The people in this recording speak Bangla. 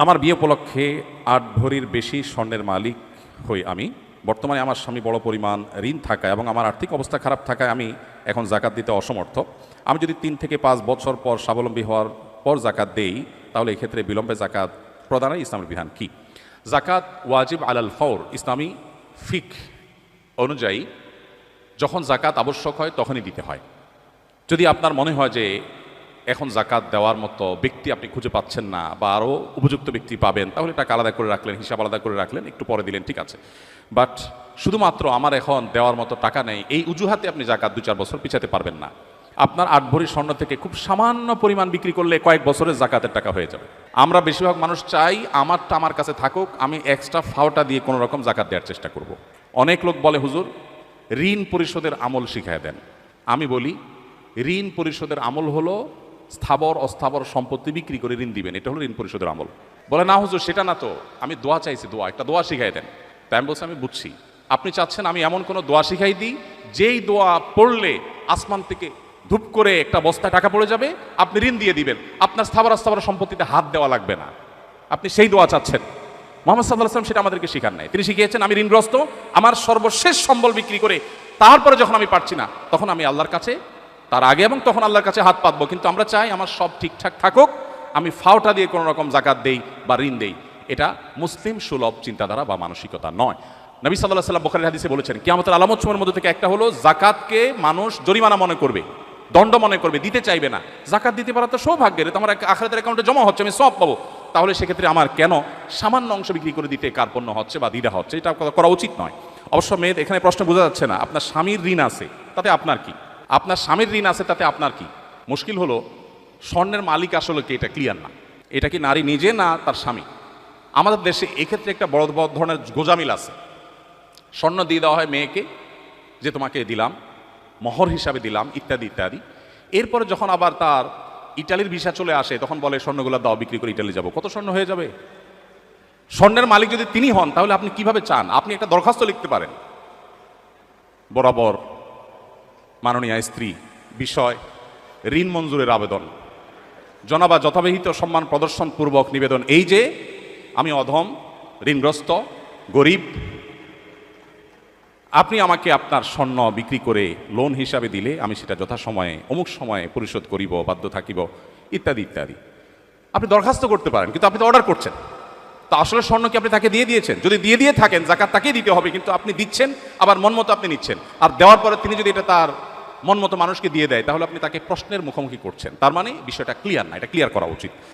আমার বিয়ে উপলক্ষে ৮ ভরির বেশি স্বর্ণের মালিক হই আমি। বর্তমানে আমার স্বামী বড় পরিমাণ ঋণ থাকায় এবং আমার আর্থিক অবস্থা খারাপ থাকায় আমি এখন জাকাত দিতে অসমর্থ। আমি যদি ৩ থেকে ৫ বছর পর স্বাবলম্বী হওয়ার পর জাকাত দেই, তাহলে এক্ষেত্রে বিলম্বে জাকাত প্রদানের ইসলামের বিধান কি? জাকাত ওয়াজিব আলাল ফওর। ইসলামী ফিক অনুযায়ী যখন জাকাত আবশ্যক হয় তখনই দিতে হয়। যদি আপনার মনে হয় যে এখন জাকাত দেওয়ার মতো ব্যক্তি আপনি খুঁজে পাচ্ছেন না বা আরও উপযুক্ত ব্যক্তি পাবেন, তাহলে টাকা আলাদা করে রাখলেন, হিসাব আলাদা করে রাখলেন, একটু পরে দিলেন, ঠিক আছে। বাট শুধুমাত্র আমার এখন দেওয়ার মতো টাকা নেই, এই অজুহাতে আপনি জাকাত ২-৪ বছর পিছাতে পারবেন না। আপনার ৮ ভরি স্বর্ণ থেকে খুব সামান্য পরিমাণ বিক্রি করলে কয়েক বছরের জাকাতের টাকা হয়ে যাবে। আমরা বেশিরভাগ মানুষ চাই আমারটা আমার কাছে থাকুক, আমি এক্সট্রা ফাওটা দিয়ে কোনো রকম জাকাত দেওয়ার চেষ্টা করব। অনেক লোক বলে, হুজুর ঋণ পরিশোধের আমল শিখায় দেন। আমি বলি, ঋণ পরিশোধের আমল হলো স্থাবর অস্থাবর সম্পত্তি বিক্রি করে ঋণ দিবেন, এটা হলো ঋণ পরিশোধের আমল। বলে, না হুজুর সেটা না তো, আমি দোয়া চাইছি, একটা দোয়া শিখাই দেন। তাই আমি বলছি, আমি বুঝছি আপনি চাচ্ছেন আমি এমন কোনো দোয়া শিখাই দিই যেই দোয়া পড়লে আসমান থেকে ধূপ করে একটা বস্তায় টাকা পড়ে যাবে, আপনি ঋণ দিয়ে দিবেন, আপনার স্থাবর অস্থাবর সম্পত্তিতে হাত দেওয়া লাগবে না। আপনি সেই দোয়া চাচ্ছেন। মুহাম্মদ সাল্লাল্লাহু আলাইহি ওয়াসাল্লাম সেটা আমাদেরকে শিখান নাই। তিনি শিখিয়েছেন আমি ঋণগ্রস্ত, আমার সর্বশেষ সম্বল বিক্রি করে তারপরে যখন আমি পারছি না তখন আমি আল্লাহর কাছে, তার আগে এবং তখন আল্লাহর কাছে হাত পাতবো। কিন্তু আমরা চাই আমার সব ঠিকঠাক থাকুক, আমি ফাওটা দিয়ে কোনো রকম জাকাত দেই বা ঋণ দেই। এটা মুসলিম সুলভ চিন্তাধারা বা মানসিকতা নয়। নবী সাল্লাল্লাহু আলাইহি ওয়াসাল্লাম বুখারীর হাদিসে বলেছেন, কিয়ামতের আলামতসমূহের মধ্যে থেকে একটা হলো জাকাতকে মানুষ জরিমানা মনে করবে, দণ্ড মনে করবে, দিতে চাইবে না। জাকাত দিতে পারা তো সৌভাগ্যের, এটা আমার আখিরাতের অ্যাকাউন্টে জমা হচ্ছে, আমি সওয়াব পাবো। তাহলে সেক্ষেত্রে আমার কেন সামান্য অংশ বিক্রি করে দিতে কার্পণ্য হচ্ছে বা দ্বিধা হচ্ছে? এটা করা উচিত নয়। অবশ্য মেয়ে এখানে প্রশ্ন বোঝা যাচ্ছে না, আপনার স্বামীর ঋণ আছে তাতে আপনার কি? আপনার স্বামীর ঋণ আছে তাতে আপনার কি? মুশকিল হলো স্বর্ণের মালিক আসলে কি, এটা ক্লিয়ার না। এটা কি নারী নিজে না তার স্বামী? আমাদের দেশে এক্ষেত্রে একটা বড় বড় ধরনের গোজামিল আছে। স্বর্ণ দিয়ে দেওয়া হয় মেয়েকে, যে তোমাকে দিলাম, মোহর হিসাবে দিলাম, ইত্যাদি ইত্যাদি। এরপরে যখন আবার তার ইটালির ভিসা চলে আসে তখন বলে স্বর্ণগুলো দাও, বিক্রি করে ইটালি যাবো। কত স্বর্ণ হয়ে যাবে? স্বর্ণের মালিক যদি তিনি হন তাহলে আপনি কিভাবে চান? আপনি একটা দরখাস্ত লিখতে পারেন, বরাবর মাননীয় স্ত্রী বিষয় ঋণ মঞ্জুরের আবেদন, জনাবা যথাবিহিত সম্মান প্রদর্শন পূর্বক নিবেদন, এই যে আমি অধম, ঋণগ্রস্ত, গরিব, আপনি আমাকে আপনার স্বর্ণ বিক্রি করে লোন হিসাবে দিলে আমি সেটা যথাসময়ে অমুক সময়ে পরিশোধ করিব, বাধ্য থাকিব, ইত্যাদি ইত্যাদি। আপনি দরখাস্ত করতে পারেন, কিন্তু আপনি তো অর্ডার করছেন। তা আসলে স্বর্ণ কি আপনি তাকে দিয়ে দিয়েছেন? যদি দিয়ে থাকেন জাকাত তাকেই দিতে হবে, কিন্তু আপনি দিচ্ছেন আবার মন মতো আপনি নিচ্ছেন। আর দেওয়ার পরে তিনি যদি এটা তার মন মতো মানুষকে দিয়ে দেয় তাহলে আপনি তাকে প্রশ্নের মুখোমুখি করছেন। তার মানে বিষয়টা ক্লিয়ার না, এটা ক্লিয়ার করা উচিত।